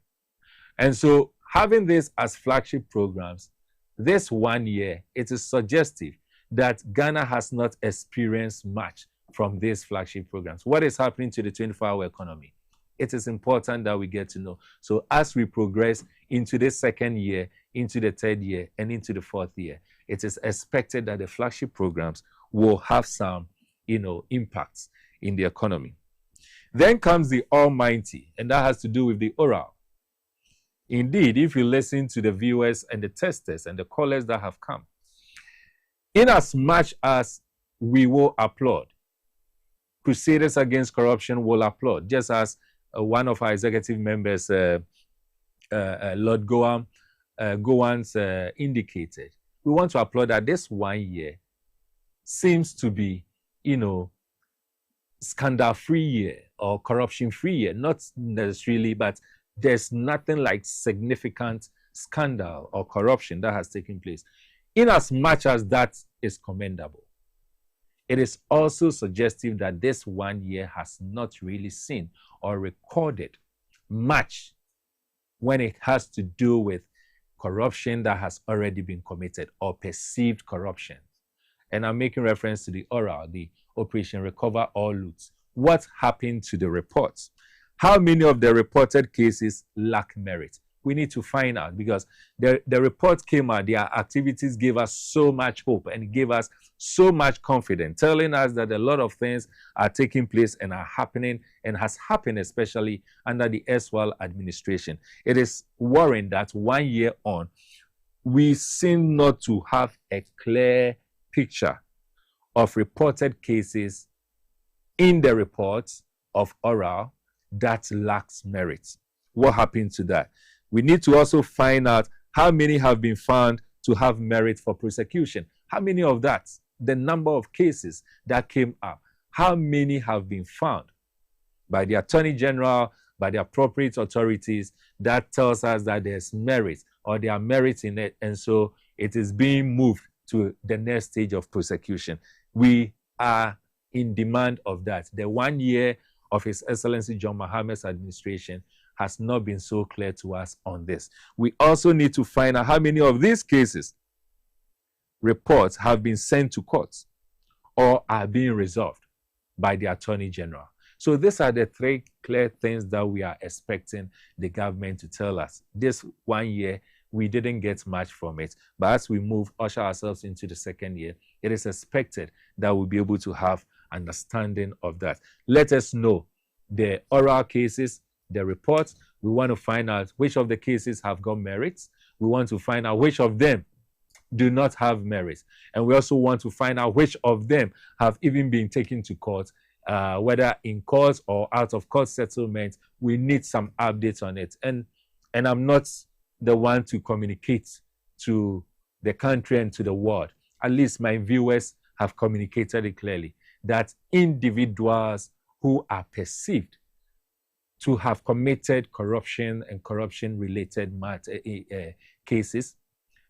And so having this as flagship programs, this 1 year, it is suggestive that Ghana has not experienced much from these flagship programs. What is happening to the 24-hour economy? It is important that we get to know. So as we progress into the second year, into the third year, and into the fourth year, it is expected that the flagship programs will have some, impacts in the economy. Then comes the almighty, and that has to do with the oral. Indeed, if you listen to the viewers and the testers and the callers that have come, in as much as we will applaud, Crusaders Against Corruption will applaud, just as one of our executive members, Lord Gowan's indicated. We want to applaud that this 1 year seems to be, scandal-free year or corruption-free year. Not necessarily, but there's nothing like significant scandal or corruption that has taken place. In as much as that is commendable, it is also suggestive that this 1 year has not really seen or recorded much when it has to do with corruption that has already been committed or perceived corruption. And I'm making reference to the oral, the Operation Recover All Loots. What happened to the reports? How many of the reported cases lack merit? We need to find out, because the report came out, their activities gave us so much hope and gave us so much confidence, telling us that a lot of things are taking place and are happening and has happened, especially under the erstwhile administration. It is worrying that 1 year on, we seem not to have a clear picture of reported cases in the reports of oral that lacks merit. What happened to that? We need to also find out how many have been found to have merit for prosecution. How many of that, the number of cases that came up, how many have been found by the Attorney General, by the appropriate authorities, that tells us that there's merit or there are merits in it, and so it is being moved to the next stage of prosecution. We are in demand of that. The 1 year of His Excellency John Mahama's administration has not been so clear to us on this. We also need to find out how many of these cases, reports, have been sent to courts or are being resolved by the Attorney General. So these are the three clear things that we are expecting the government to tell us. This 1 year, we didn't get much from it. But as we usher ourselves into the second year, it is expected that we'll be able to have understanding of that. Let us know the oral cases, the reports. We want to find out which of the cases have got merits. We want to find out which of them do not have merits. And we also want to find out which of them have even been taken to court, whether in court or out of court settlement. We need some updates on it. And I'm not the one to communicate to the country and to the world. At least my viewers have communicated it clearly, that individuals who are perceived to have committed corruption and corruption-related cases,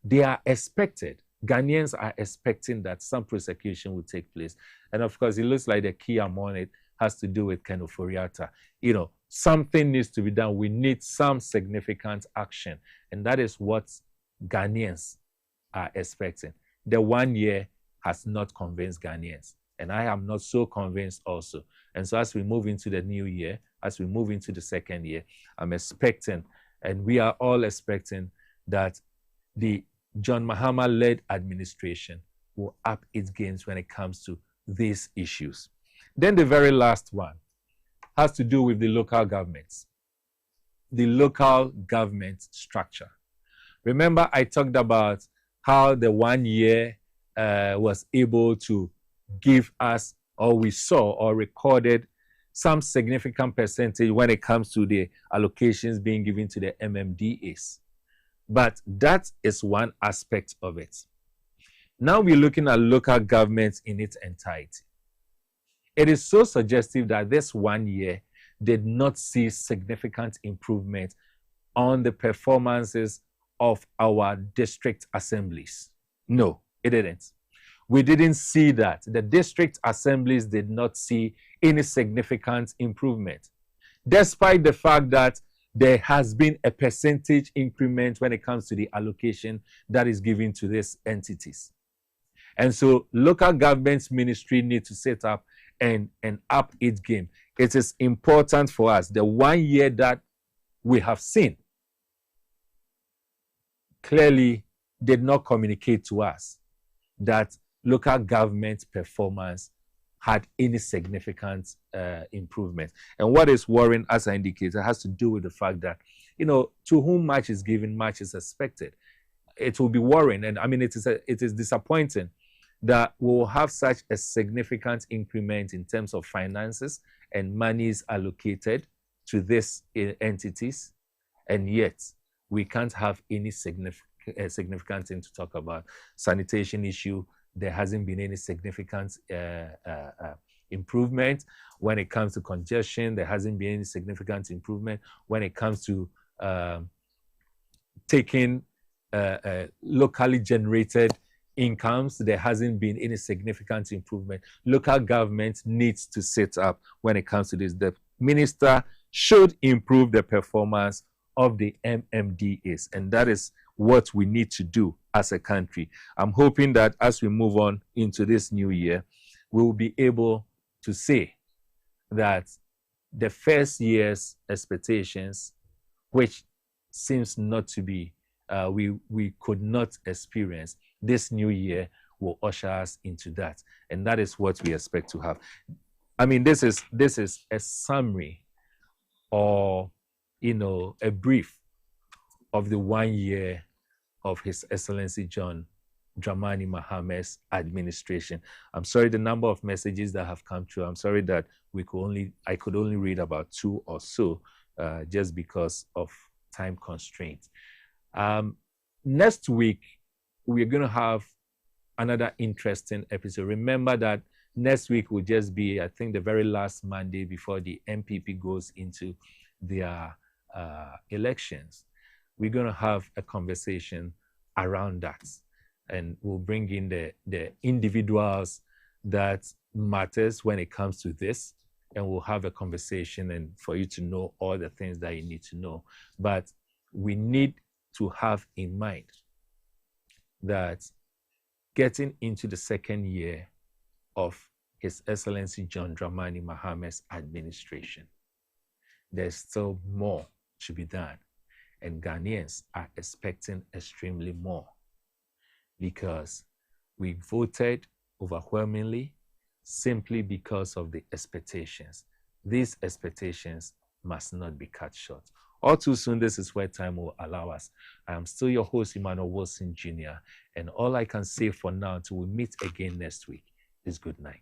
they are expected, Ghanaians are expecting that some prosecution will take place. And of course, it looks like the key among it has to do with Ken Ofori-Atta. You know, something needs to be done. We need some significant action. And that is what Ghanaians are expecting. The 1 year has not convinced Ghanaians. And I am not so convinced also. And so as we move into the new year, as we move into the second year, I'm expecting, and we are all expecting, that the John Mahama-led administration will up its games when it comes to these issues. Then the very last one has to do with the local governments, the local government structure. Remember, I talked about how the 1 year was able to give us, or we saw or recorded, some significant percentage when it comes to the allocations being given to the MMDAs. But that is one aspect of it. Now we're looking at local governments in its entirety. It is so suggestive that this 1 year did not see significant improvement on the performances of our district assemblies. No, it didn't. We didn't see that. The district assemblies did not see any significant improvement, despite the fact that there has been a percentage increment when it comes to the allocation that is given to these entities. And so local government's ministry need to set up and up its game. It is important for us. The 1 year that we have seen clearly did not communicate to us that local government performance had any significant improvement. And what is worrying, as I indicated, has to do with the fact that, you know, to whom much is given, much is expected. It will be worrying, and I mean, it is disappointing that we'll have such a significant increment in terms of finances and monies allocated to these entities, and yet we can't have any significant thing to talk about. Sanitation issue, there hasn't been any significant improvement. When it comes to congestion, there hasn't been any significant improvement. When it comes to taking locally generated incomes, there hasn't been any significant improvement. Local government needs to sit up when it comes to this. The minister should improve the performance of the MMDAs, and that is what we need to do as a country. I'm hoping that as we move on into this new year, we will be able to say that the first year's expectations, which seems not to be, we could not experience, this new year will usher us into that. And that is what we expect to have. I mean, this is a summary or, a brief of the 1 year of His Excellency John Dramani Mahame's administration. I'm sorry, the number of messages that have come through, I'm sorry that I could only read about 2 or so, just because of time constraints. Next week, we're going to have another interesting episode. Remember that next week will just be, I think, the very last Monday before the MPP goes into their elections. We're going to have a conversation around that, and we'll bring in the individuals that matters when it comes to this, and we'll have a conversation and for you to know all the things that you need to know. But we need to have in mind that getting into the second year of His Excellency John Dramani Mahame's administration, there's still more to be done. And Ghanaians are expecting extremely more, because we voted overwhelmingly simply because of the expectations. These expectations must not be cut short. All too soon, this is where time will allow us. I am still your host, Emmanuel Wilson Jr., and all I can say for now until we meet again next week is good night.